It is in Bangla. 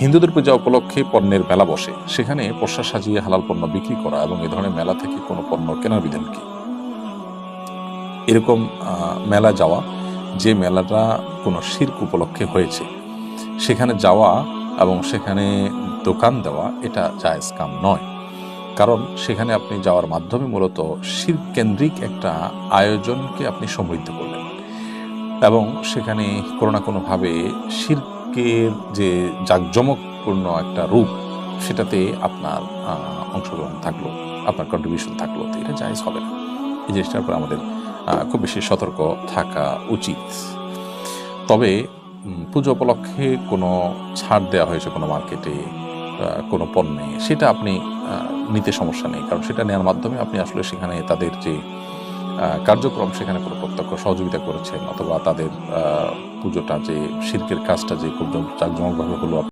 হিন্দুদের পূজা উপলক্ষে পণ্যের মেলা বসে, সেখানে পোশাক সাজিয়ে হালাল পণ্য বিক্রি করা এবং এ ধরনের মেলা থেকে কোনো পণ্য কেনার বিধান কি? এরকম মেলা যাওয়া, যে মেলাটা কোনো শিরক উপলক্ষে হয়েছে, সেখানে যাওয়া এবং সেখানে দোকান দেওয়া, এটা জায়েজ কাম নয়। কারণ সেখানে আপনি যাওয়ার মাধ্যমে মূলত শিরক কেন্দ্রিক একটা আয়োজনকে আপনি সমৃদ্ধ করলেন এবং সেখানে কোনো না কোনোভাবে শিরকের যে জাঁকজমকপূর্ণ একটা রূপ, সেটাতে আপনার অংশগ্রহণ থাকলো, আপনার কন্ট্রিবিউশন থাকলো, তো এটা জায়েজ হবে না। এই জিনিসটার উপর আমাদের খুব বেশি সতর্ক থাকা উচিত। তবে পুজো উপলক্ষে কোনো ছাড় দেওয়া হয়েছে কোনো মার্কেটে, কোনো পণ্যে, সেটা আপনি নিতে সমস্যা নেই, কারণ সেটা নেওয়ার মাধ্যমে আপনি আসলে সেখানে তাদের যে কার্যক্রম, সেখানে কোনো প্রত্যক্ষ সহযোগিতা করেছেন, অথবা তাদের পুজোটা যে শিরকের কাজটা যে খুব জাঁকজমকভাবে হলো